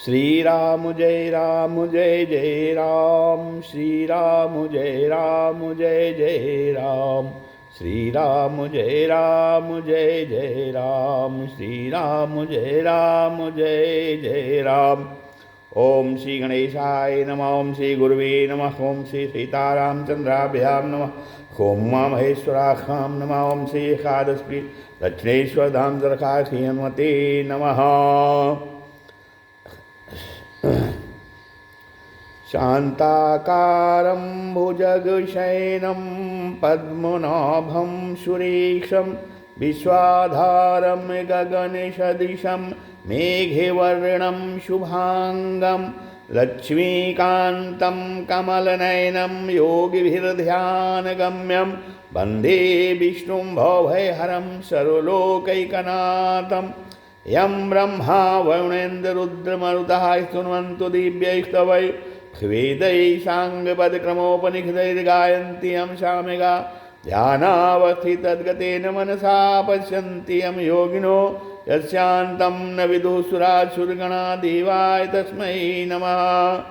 श्री राम जय जय राम, श्री राम जय जय राम, श्री राम जय जय राम, श्री राम जय जय राम। ओम श्री गणेशाय नमः, ओम श्री गुरुवे नमः, ओम श्री सीतारामचंद्राभ्यां नमः, ओम उमा महेश्वराभ्यां नमः, ओम श्री एकादशी दक्षिणेश्वर धाम दरखासी हनुमते नमः। शान्ताकारं भुजगशयनं पद्मनाभं सुरेशं, विश्वाधारं गगनसदृशं मेघवर्णं शुभांगं, लक्ष्मीकान्तं कमलनयनं योगिभिर्ध्यानगम्यं, वन्दे विष्णुं भवभयहरं सर्वलोकैकनाथं। यं ब्रह्मा वरुणेन्द्ररुद्रमरुतः स्तुवन्तु दिव्यैस्तवै, वेदैः साङ्गपदक्रमोपनिषदैर्गायन्ति यं सामगा, ध्यानावस्थितद्गतेन मनसा पश्यन्ति यं योगिनो, यस्यान्तं न विदुः सुरासुरगणा, देवाय तस्मै नमः।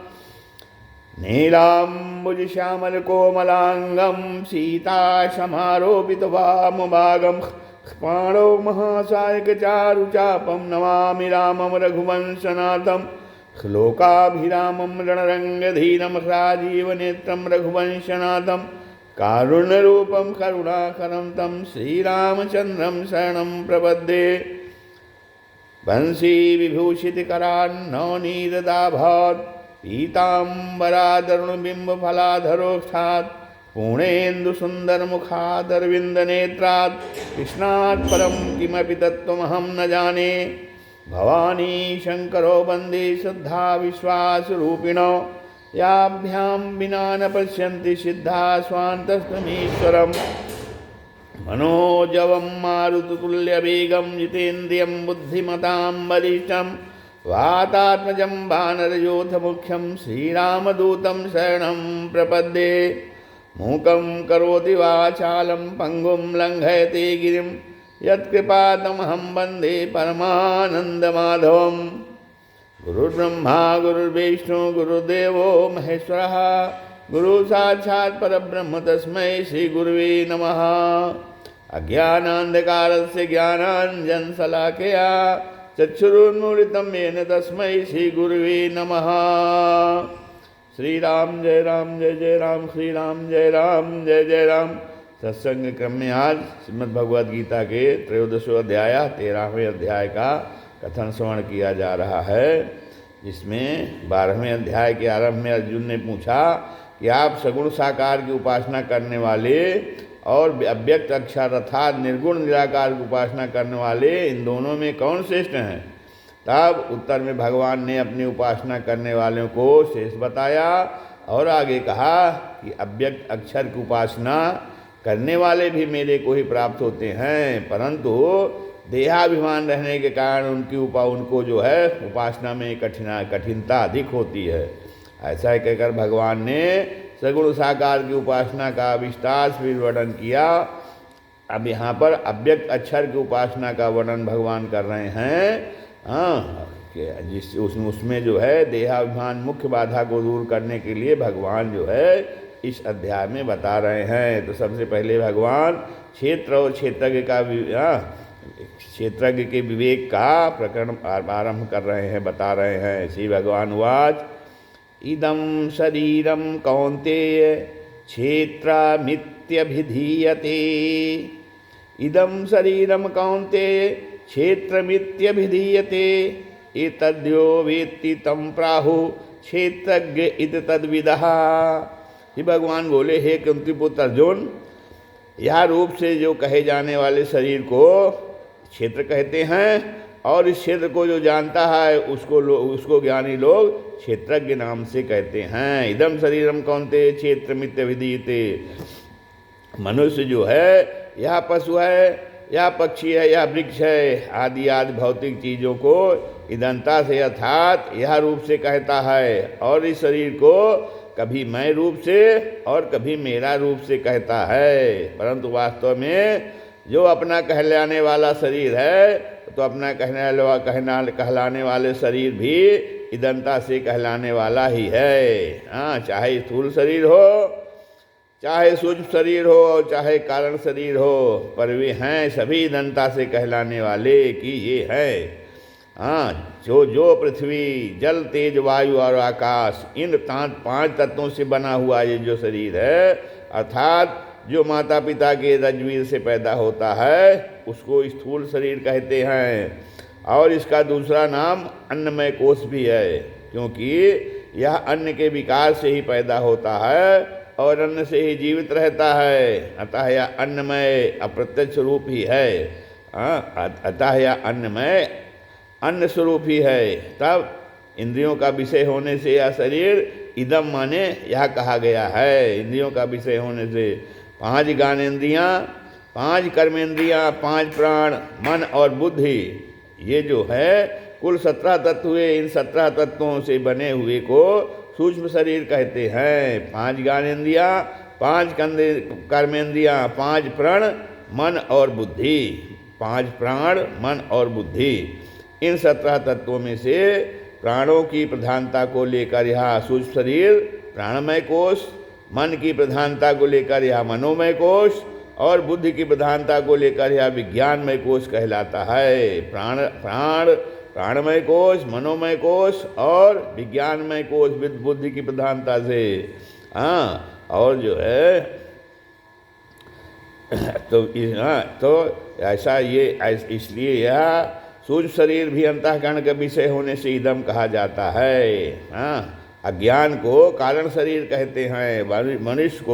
नीलाम्बुजश्यामलकोमलाङ्गं सीतासमारोपितवामभागं, पाणौ महासायकचारुचापं नमामि रामं रघुवंशनाथं। श्लोकाभिरामं रणरङ्गधीरं राजीवनेत्रं रघुवंशनाथं, कारुण्यरूपं करुणाकरं तं श्रीरामचन्द्रं शरणं प्रपद्ये। वंशीविभूषितकरान्नवनीतदाभात्, पीताम्बरादरुणबिम्बफलाधरोक्षात्, पूर्णेन्दुसुन्दरमुखादरविन्दनेत्रात्, कृष्णात् परं किमपि तत्त्वमहं न जाने। भवानी शङ्करो वन्दे शुद्धा विश्वासरूपिणो, याभ्यां विना न पश्यन्ति सिद्धा स्वान्तस्तमीश्वरम्। मनोजवं मारुततुल्यवेगं, जितेन्द्रियं बुद्धिमतां वरिष्ठं, वातात्मजं वानरयोधमुख्यं, श्रीरामदूतं शरणं प्रपद्ये। मूकं करोति वाचालं पङ्गुं लङ्घयते गिरिं, यत्कृपातमहं वन्दे परमानन्दमाधवम्। गुरुर्ब्रह्मा गुरुर्विष्णु गुरुर्देवो महेश्वरः, गुरुसाक्षात् परब्रह्म तस्मै श्रीगुरुवे नमः। अज्ञानान्धकारस्य ज्ञानाञ्जनशलाकया चक्षुरुन्मीलितं येन तस्मै श्रीगुरुवे नमः। श्री राम जय राम, श्री राम जय जय राम। सत्संग क्रम में आज श्रीमद् भगवद गीता के त्रयोदशों अध्याय 13वें अध्याय का कथन श्रवण किया जा रहा है, जिसमें 12वें अध्याय के आरंभ में अर्जुन ने पूछा कि आप सगुण साकार की उपासना करने वाले और अव्यक्त अक्षर अर्थात निर्गुण निराकार की उपासना करने वाले, इन दोनों में कौन श्रेष्ठ हैं। तब उत्तर में भगवान ने अपनी उपासना करने वालों को श्रेष्ठ बताया और आगे कहा कि अव्यक्त अक्षर की उपासना करने वाले भी मेरे को ही प्राप्त होते हैं, परंतु देहाभिमान रहने के कारण उनको जो है उपासना में कठिनता अधिक होती है। ऐसा कहकर भगवान ने सगुण साकार की उपासना का विस्तार से वर्णन किया। अब यहाँ पर अव्यक्त अक्षर की उपासना का वर्णन भगवान कर रहे हैं। उसमें जो है देहाभिमान मुख्य बाधा को दूर करने के लिए भगवान जो है इस अध्याय में बता रहे हैं। तो सबसे पहले भगवान क्षेत्र और क्षेत्रज्ञ के विवेक का प्रकरण आरंभ कर रहे हैं, बता रहे हैं। श्री भगवान वाच, इदं शरीरं कौन्तेय क्षेत्रमित्यभिधीयते, इदं शरीरं कौन्तेय क्षेत्रमित्यभिधीयते, एतद्यो वेत्ति तं प्राहुः क्षेत्रज्ञ इति तद्विदः। ये भगवान बोले, हे कुंतीपुत्र अर्जुन, यह रूप से जो कहे जाने वाले शरीर को क्षेत्र कहते हैं, और इस क्षेत्र को जो जानता है उसको ज्ञानी लोग क्षेत्रज्ञ नाम से कहते हैं। इदम शरीरम कौन्तेय क्षेत्रमित्यभिधीयते। मनुष्य जो है, यह पशु है, यह पक्षी है, यह वृक्ष है, आदि भौतिक चीज़ों को इदंता से अर्थात यह रूप से कहता है, और इस शरीर को कभी मैं रूप से और कभी मेरा रूप से कहता है। परंतु वास्तव में जो अपना कहलाने वाला शरीर है, तो अपना कहलाने वाले शरीर भी इदंता से कहलाने वाला ही है। हाँ, चाहे स्थूल शरीर हो, चाहे सूक्ष्म शरीर हो और चाहे कारण शरीर हो, पर वे हैं सभी इदंता से कहलाने वाले कि ये है। हाँ, जो पृथ्वी, जल, तेज, वायु और आकाश, इन 5 तत्वों से बना हुआ ये जो शरीर है, अर्थात जो माता पिता के रज्जवीर से पैदा होता है, उसको स्थूल शरीर कहते हैं। और इसका दूसरा नाम अन्नमय कोश भी है, क्योंकि यह अन्न के विकार से ही पैदा होता है और अन्न से ही जीवित रहता है। अतः यह अन्नमय अप्रत्यक्ष रूप ही है। अतः यह अन्नमय अन्न स्वरूप ही है। तब इंद्रियों का विषय होने से यह शरीर इदम माने यह कहा गया है। इंद्रियों का विषय होने से 5 ज्ञानेंद्रियाँ, 5 कर्मेंद्रियाँ, 5 प्राण, मन और बुद्धि, ये जो है कुल 17 तत्व हुए। इन 17 तत्वों से बने हुए को सूक्ष्म शरीर कहते हैं। 5 ज्ञानेंद्रियाँ, 5 कर्मेंद्रियाँ, 5 प्राण, मन और बुद्धि, 5 प्राण, मन और बुद्धि, इन 17 तत्वों में से प्राणों की प्रधानता को लेकर यह सूक्ष्म शरीर प्राणमय कोश, मन की प्रधानता को लेकर यह मनोमय कोश और बुद्धि की प्रधानता को लेकर यह विज्ञानमय कोश कहलाता है। प्राणमय कोश, मनोमय कोश और विज्ञानमय कोश बुद्धि की प्रधानता से। हाँ, और जो है तो ऐसा इसलिए यह सूक्ष्म शरीर भी अंतःकरण के विषय होने से इदम कहा जाता है। हाँ, अज्ञान को कारण शरीर कहते हैं। मनुष्य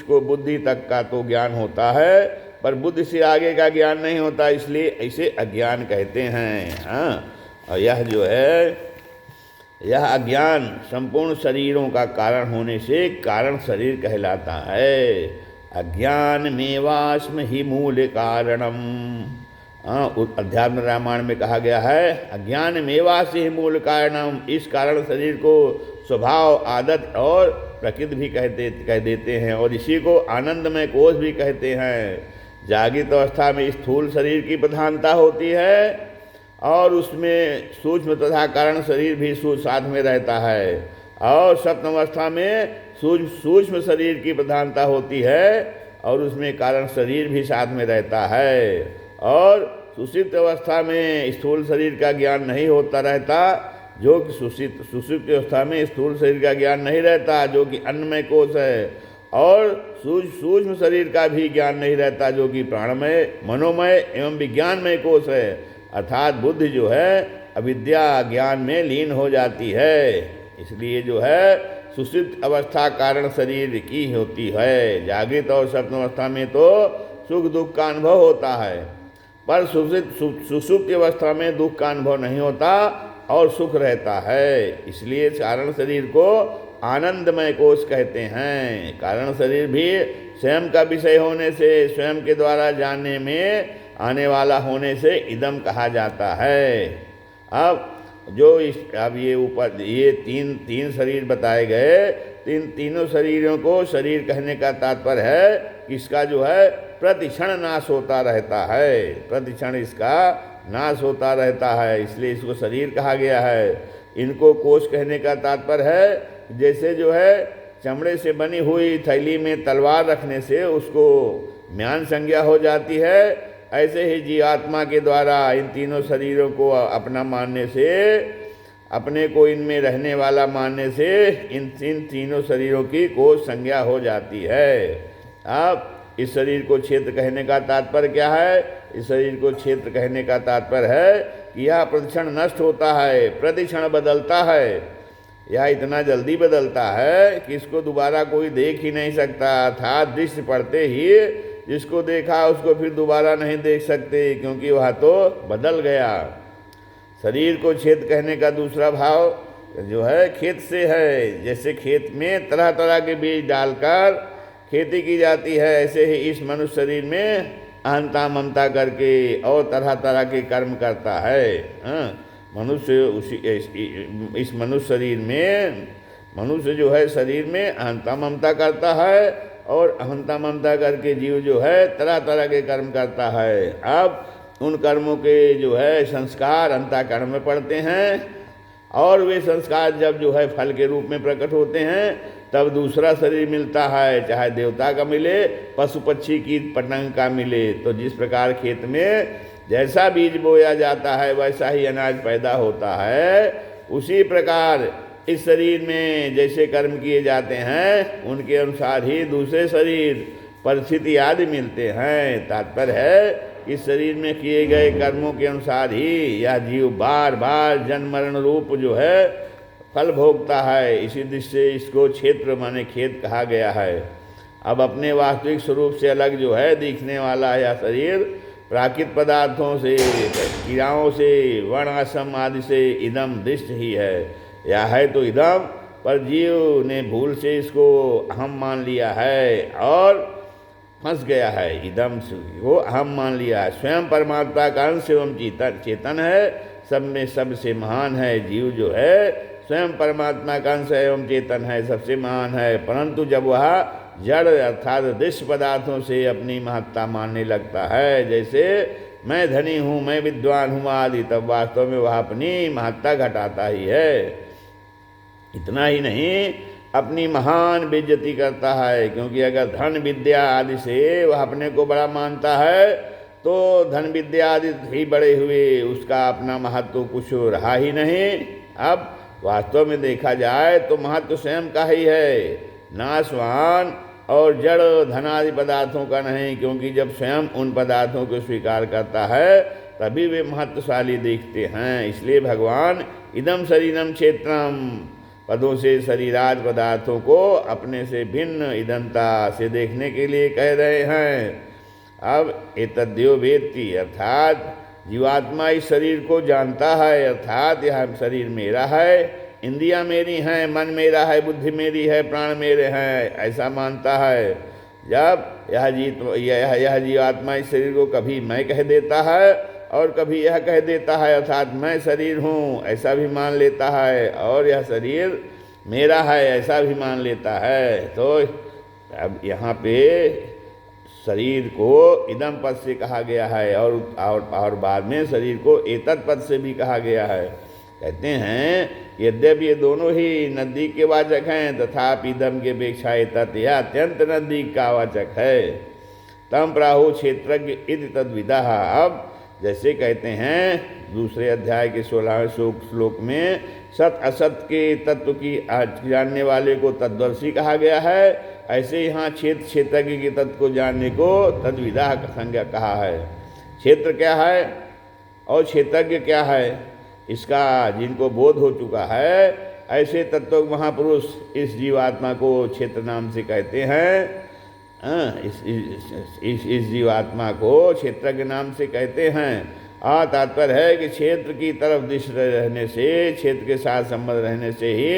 को बुद्धि तक का तो ज्ञान होता है, पर बुद्धि से आगे का ज्ञान नहीं होता, इसलिए ऐसे अज्ञान कहते हैं। हाँ, और यह जो है, यह अज्ञान संपूर्ण शरीरों का कारण होने से कारण शरीर कहलाता है। अज्ञान मेवास्म ही मूल कारणम। अध्यात्म रामायण में कहा गया है, अज्ञान मेवास्म ही मूल कारणम। इस कारण शरीर को स्वभाव, आदत और प्रकृति भी कह देते हैं, और इसी को आनंदमय कोश भी कहते हैं। जागृत अवस्था में स्थूल शरीर की प्रधानता होती है और उसमें सूक्ष्म तथा कारण शरीर भी साथ में रहता है, और सप्तम अवस्था में सूक्ष्म शरीर की प्रधानता होती है और उसमें कारण शरीर भी साथ में रहता है। और सुषुप्त अवस्था में स्थूल शरीर का ज्ञान नहीं होता रहता, जो कि सुषुप्त अवस्था में स्थूल शरीर का ज्ञान नहीं रहता, जो कि अन्नमय कोश है, और सूक्ष्म शरीर का भी ज्ञान नहीं रहता, जो कि प्राणमय, मनोमय एवं विज्ञानमय कोश है। अर्थात बुद्धि जो है अविद्या ज्ञान में लीन हो जाती है। इसलिए जो है सुषुप्त अवस्था कारण शरीर की होती है। जागृत और स्वप्न अवस्था में तो सुख दुख का अनुभव होता है, पर सुषुप्त अवस्था में दुख का अनुभव नहीं होता और सुख रहता है। इसलिए कारण शरीर को आनंदमय कोश कहते हैं। कारण शरीर भी स्वयं का विषय होने से, स्वयं के द्वारा जानने में आने वाला होने से इदम कहा जाता है। अब ये ऊपर ये तीन शरीर बताए गए, तीनों शरीरों को शरीर कहने का तात्पर्य है कि इसका जो है प्रतिक्षण नाश होता रहता है, प्रतिक्षण इसका नाश होता रहता है, इसलिए इसको शरीर कहा गया है। इनको कोश कहने का तात्पर्य है जैसे जो है चमड़े से बनी हुई थैली में तलवार रखने से उसको म्यान संज्ञा हो जाती है, ऐसे ही जीवात्मा के द्वारा इन तीनों शरीरों को अपना मानने से, अपने को इनमें रहने वाला मानने से इन तीनों शरीरों की कोश संज्ञा हो जाती है। अब इस शरीर को क्षेत्र कहने का तात्पर्य क्या है? इस शरीर को क्षेत्र कहने का तात्पर्य है कि यह प्रतिक्षण नष्ट होता है, प्रतिक्षण बदलता है। यह इतना जल्दी बदलता है कि इसको दोबारा कोई देख ही नहीं सकता, अर्थात दृष्टि पड़ते ही जिसको देखा उसको फिर दोबारा नहीं देख सकते, क्योंकि वह तो बदल गया। शरीर को क्षेत्र कहने का दूसरा भाव जो है खेत से है। जैसे खेत में तरह तरह के बीज डालकर खेती की जाती है, ऐसे ही इस मनुष्य शरीर में अहंता ममता करके और तरह तरह के कर्म करता है। इस मनुष्य शरीर में मनुष्य जो है शरीर में अहंता ममता करता है, और अहंता ममता करके जीव जो है तरह तरह के कर्म करता है। अब उन कर्मों के जो है संस्कार अंतःकरण में पड़ते हैं, और वे संस्कार जब जो है फल के रूप में प्रकट होते हैं तब दूसरा शरीर मिलता है, चाहे देवता का मिले, पशु पक्षी कीट पतंग का मिले। तो जिस प्रकार खेत में जैसा बीज बोया जाता है वैसा ही अनाज पैदा होता है, उसी प्रकार इस शरीर में जैसे कर्म किए जाते हैं उनके अनुसार ही दूसरे शरीर परिस्थिति आदि मिलते हैं। तात्पर्य है इस शरीर में किए गए कर्मों के अनुसार ही यह जीव बार बार जन्म मरण रूप जो है फल भोगता है। इसी दृष्टि से इसको क्षेत्र माने खेत कहा गया है। अब अपने वास्तविक स्वरूप से अलग जो है दिखने वाला यह शरीर प्राकृतिक पदार्थों से, क्रियाओं से, वर्ण आश्रम आदि से इदम दृष्ट ही है। यह है तो इदम, पर जीव ने भूल से इसको अहम मान लिया है और फंस गया है। इदम वो अहम मान लिया है। स्वयं परमात्मा का अंश एवं चेतन है, सब में सबसे महान है। जीव जो है स्वयं परमात्मा का अंश एवं चेतन है, सबसे महान है, परंतु जब वह जड़ अर्थात दृश्य पदार्थों से अपनी महत्ता मानने लगता है, जैसे मैं धनी हूँ, मैं विद्वान हूँ आदि, तब वास्तव में वह अपनी महत्ता घटाता ही है। इतना ही नहीं, अपनी महान बेइज्जती करता है, क्योंकि अगर धन विद्या आदि से वह अपने को बड़ा मानता है तो धन विद्या आदि ही बड़े हुए, उसका अपना महत्व कुछ रहा ही नहीं। अब वास्तव में देखा जाए तो महत्व स्वयं का ही है, नाशवान और जड़ धनादि पदार्थों का नहीं, क्योंकि जब स्वयं उन पदार्थों को स्वीकार करता है तभी वे महत्वशाली दिखते हैं। इसलिए भगवान इदम शरीरम क्षेत्रम पदों से शरीराद पदार्थों को अपने से भिन्न इदंता से देखने के लिए कह रहे हैं। अब एतद्यो वेत्ति अर्थात जीवात्मा इस शरीर को जानता है, अर्थात यह शरीर मेरा है, इंद्रियां मेरी हैं, मन मेरा है, बुद्धि मेरी है, प्राण मेरे हैं, ऐसा मानता है। जब यह जीवात्मा इस शरीर को कभी मैं कह देता है और कभी यह कह देता है, अर्थात मैं शरीर हूँ ऐसा भी मान लेता है, और यह शरीर मेरा है ऐसा भी मान लेता है। तो अब यहाँ पे शरीर को इदम पद से कहा गया है और बाद में शरीर को एतत् पद से भी कहा गया है। कहते हैं यद्यपि ये दोनों ही नज़दीक के वाचक हैं, तथापि इदम के अपेक्षा एतत् यह अत्यंत नज़दीक का वाचक है। तम प्राहु क्षेत्रज्ञ इति तद्विदा। अब जैसे कहते हैं दूसरे अध्याय के 16वें श्लोक में सत असत के तत्व की जानने वाले को तद्दर्शी कहा गया है, ऐसे यहाँ क्षेत्रज्ञ के तत्व को जानने को तद्विदा का संज्ञा कहा है। क्षेत्र क्या है और क्षेत्रज्ञ क्या है, इसका जिनको बोध हो चुका है, ऐसे तत्व महापुरुष इस जीवात्मा को क्षेत्र नाम से कहते हैं। इस जीवात्मा को क्षेत्रज्ञ नाम से कहते हैं। तात्पर्य है कि क्षेत्र की तरफ दिश रहने से, क्षेत्र के साथ संबंध रहने से ही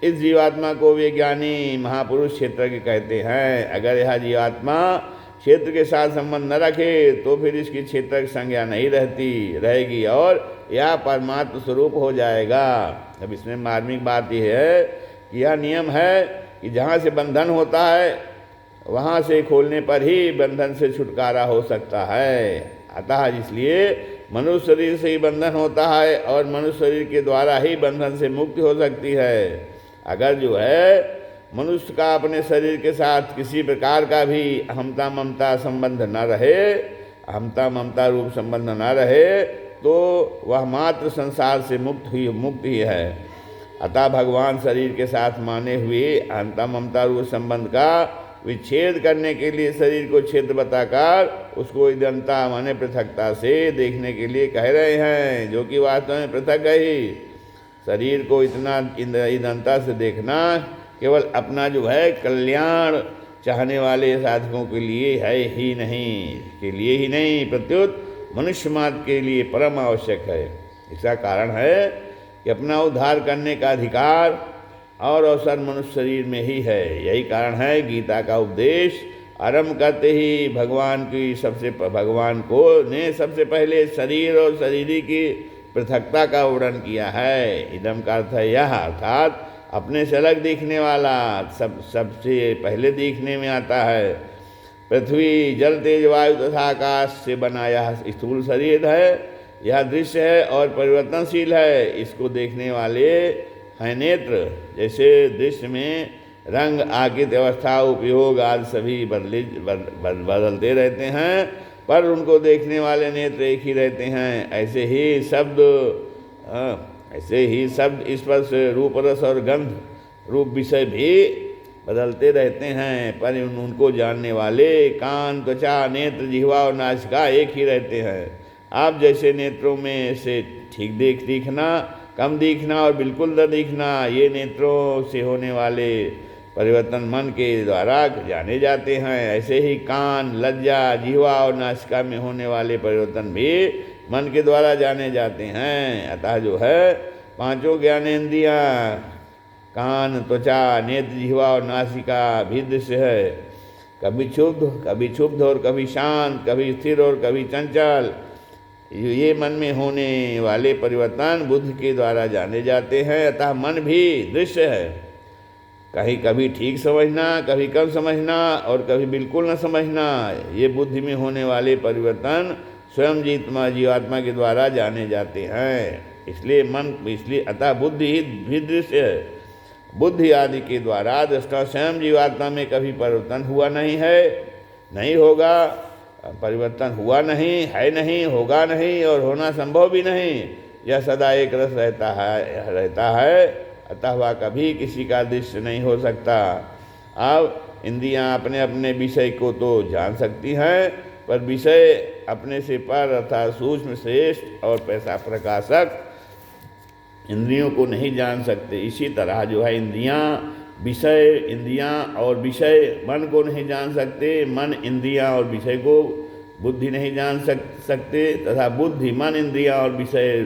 इस जीवात्मा को वे ज्ञानी महापुरुष क्षेत्रज्ञ कहते हैं। अगर यह जीवात्मा क्षेत्र के साथ संबंध न रखे तो फिर इसकी क्षेत्र की संज्ञा नहीं रहेगी और यह परमात्म स्वरूप हो जाएगा। अब इसमें मार्मिक बात यह है कि यह नियम है कि जहाँ से बंधन होता है वहाँ से खोलने पर ही बंधन से छुटकारा हो सकता है। अतः इसलिए मनुष्य शरीर से ही बंधन होता है और मनुष्य शरीर के द्वारा ही बंधन से मुक्ति हो सकती है। अगर जो है मनुष्य का अपने शरीर के साथ किसी प्रकार का भी अहमता ममता संबंध न रहे, अहमता ममता रूप संबंध न रहे, तो वह मात्र संसार से मुक्त ही है। अतः भगवान शरीर के साथ माने हुए अहमता ममता रूप संबंध का विच्छेद करने के लिए शरीर को क्षेत्र बताकर उसको इदंता माने पृथकता से देखने के लिए कह रहे हैं, जो कि वास्तव में पृथक है ही। शरीर को इतना इदंता से देखना केवल अपना जो है कल्याण चाहने वाले साधकों के लिए ही नहीं प्रत्युत मनुष्य मात्र के लिए परम आवश्यक है। इसका कारण है कि अपना उद्धार करने का अधिकार और अवसर मनुष्य शरीर में ही है। यही कारण है गीता का उपदेश आरंभ करते ही भगवान को ने सबसे पहले शरीर और शरीरी की पृथकता का वर्णन किया है। इदम का अर्थ है यह, अर्थात अपने से अलग दिखने वाला सबसे पहले दिखने में आता है। पृथ्वी जल तेज वायु तथा आकाश से बना यह स्थूल शरीर है, यह दृश्य है और परिवर्तनशील है। इसको देखने वाले हैं नेत्र। जैसे दृश्य में रंग, आकृति, अवस्था, उपयोग आदि सभी बदलते रहते हैं, पर उनको देखने वाले नेत्र एक ही रहते हैं। ऐसे ही शब्द, स्पर्श, रूप, रस और गंध रूप विषय भी बदलते रहते हैं, पर उनको जानने वाले कान, त्वचा, नेत्र, जिह्वा और नासिका एक ही रहते हैं। आप जैसे नेत्रों में से ठीक दिखना, कम दिखना और बिल्कुल न दिखना, ये नेत्रों से होने वाले परिवर्तन मन के द्वारा जाने जाते हैं। ऐसे ही कान, लज्जा, जिह्वा और नासिका में होने वाले परिवर्तन भी मन के द्वारा जाने जाते हैं। अतः जो है पांचों ज्ञानेंद्रियां कान, त्वचा, नेत्र, जिह्वा और नासिका भी दृश्य है। कभी क्षुब्ध और कभी शांत, कभी स्थिर और कभी चंचल, ये मन में होने वाले परिवर्तन बुद्धि के द्वारा जाने जाते हैं। अतः मन भी दृश्य है। कभी ठीक समझना, कभी कम समझना और कभी बिल्कुल न समझना, ये बुद्धि में होने वाले परिवर्तन स्वयं जीवात्मा के द्वारा जाने जाते हैं। इसलिए अतः बुद्धि ही भी दृश्य है। बुद्धि आदि के द्वारा दृष्टा स्वयं जीवात्मा में कभी परिवर्तन हुआ नहीं है, नहीं होगा, परिवर्तन हुआ नहीं है, नहीं होगा नहीं और होना संभव भी नहीं। यह सदा एक रस रहता है, अतः वह कभी किसी का दृश्य नहीं हो सकता। अब इंद्रियां अपने अपने विषय को तो जान सकती हैं, पर विषय अपने से पर अर्थात सूक्ष्म, श्रेष्ठ और पैसा प्रकाशक इंद्रियों को नहीं जान सकते। इसी तरह जो है इंद्रियां और विषय मन को नहीं जान सकते, मन इंद्रियां और विषय को बुद्धि नहीं जान सकते, तथा बुद्धि मन, इंद्रियां और विषय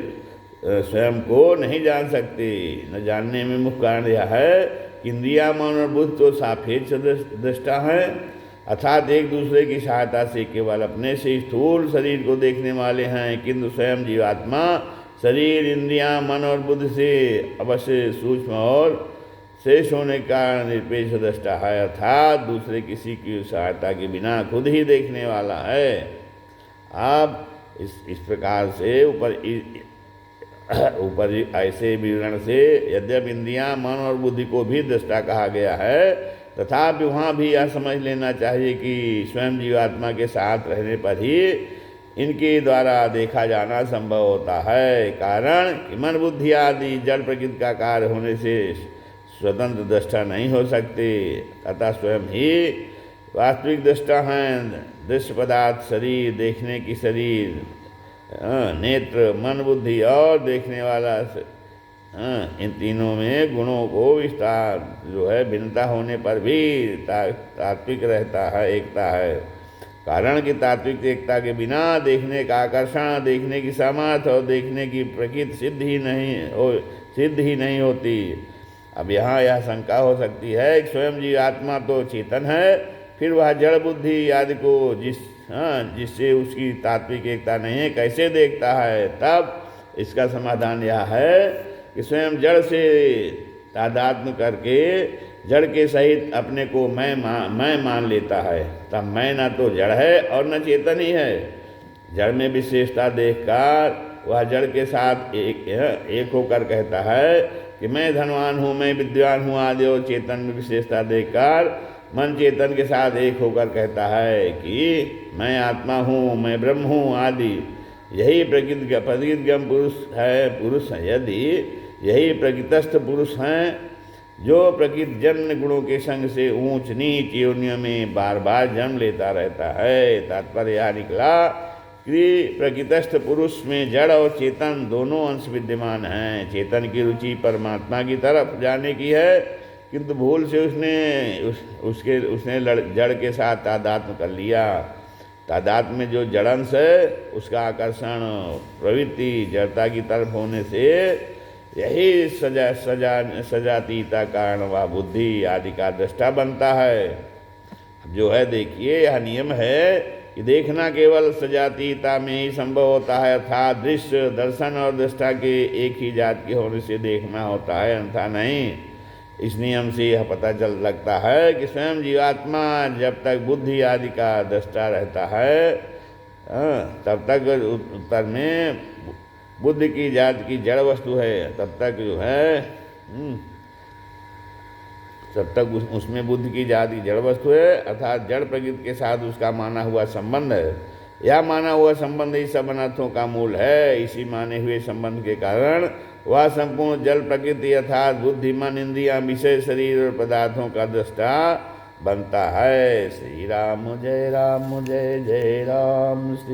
स्वयं को नहीं जान सकते। न जानने में मुख्य कारण यह है कि इंद्रियां, मन और बुद्धि तो सापेक्ष दृष्टा हैं, अर्थात एक दूसरे की सहायता से केवल अपने से स्थूल शरीर को देखने वाले हैं, किंतु स्वयं जीवात्मा शरीर, इंद्रियां, मन और बुद्धि से अवश्य सूक्ष्म और शेष होने का निरपेक्ष दृष्टा है, अर्थात दूसरे किसी की सहायता के बिना खुद ही देखने वाला है। आप इस प्रकार से ऊपर ऐसे विवरण से यद्यपि इंद्रियां, मन और बुद्धि को भी दृष्टा कहा गया है, तथापि वहाँ भी यह समझ लेना चाहिए कि स्वयं जीवात्मा के साथ रहने पर ही इनके द्वारा देखा जाना संभव होता है। कारण कि मन, बुद्धि आदि जड़ प्रकृति का कार्य होने से स्वतंत्र दृष्टा नहीं हो सकते, अतः स्वयं ही वास्तविक दृष्टा हैं। दृश्य पदार्थ शरीर, देखने की शरीर, नेत्र, मन, बुद्धि और देखने वाला, इन तीनों में गुणों को विस्तार जो है भिन्नता होने पर भी तात्विक रहता है, एकता है। कारण कि तात्विक एकता के बिना देखने का आकर्षण, देखने की सामर्थ्य और देखने की प्रकृति सिद्ध ही नहीं होती। अब यहाँ यह शंका हो सकती है कि स्वयं जीवात्मा तो चेतन है, फिर वह जड़ बुद्धि आदि को जिससे उसकी तात्विक एकता नहीं है कैसे देखता है। तब इसका समाधान यह है कि स्वयं जड़ से तादात्म्य करके जड़ के सहित अपने को मैं मान लेता है। तब मैं न तो जड़ है और न चेतन ही है। जड़ में विशेषता देखकर वह जड़ के साथ एक होकर कहता है कि मैं धनवान हूँ, मैं विद्वान हूँ आदि, और चेतन में विशेषता देखकर मन चेतन के साथ एक होकर कहता है कि मैं आत्मा हूँ, मैं ब्रह्म हूँ आदि। यही प्रकृतिगम पुरुष है। यदि यही प्रकृतस्थ पुरुष हैं जो प्रकृति जन्य गुणों के संग से ऊंच नीच योनियों में बार बार जन्म लेता रहता है। तात्पर्य यह निकला कि प्रकृतस्थ पुरुष में जड़ और चेतन दोनों अंश विद्यमान हैं। चेतन की रुचि परमात्मा की तरफ जाने की है, किंतु भूल से उसने जड़ के साथ तादात्म्य कर लिया। तादात्म्य में जो जड़ंश है उसका आकर्षण प्रवृत्ति जड़ता की तरफ होने से यही सजातीता कारण वह बुद्धि आदि का दृष्टा बनता है। जो है देखिए, यह नियम है कि देखना केवल सजातीयता में ही संभव होता है, अर्थात दृश्य, दर्शन और दृष्टा के एक ही जात के होने से देखना होता है, अन्यथा नहीं। इस नियम से यह पता चल लगता है कि स्वयं जीवात्मा जब तक बुद्धि आदि का दृष्टा रहता है, तब तक उत्तर में बुद्धि की जात की जड़ वस्तु है, तब तक जो है तब तक उसमें बुद्धि की जात की जड़ वस्तु है, अर्थात जड़ प्रकृति के साथ उसका माना हुआ संबंध है। यह माना हुआ संबंध ही सब अनर्थों का मूल है। इसी माने हुए संबंध के कारण वह संपूर्ण जल प्रकृति अर्थात बुद्धि मन इंद्रियां विषय शरीर और पदार्थों का दृष्टा बनता है। श्री राम जय जय राम। श्री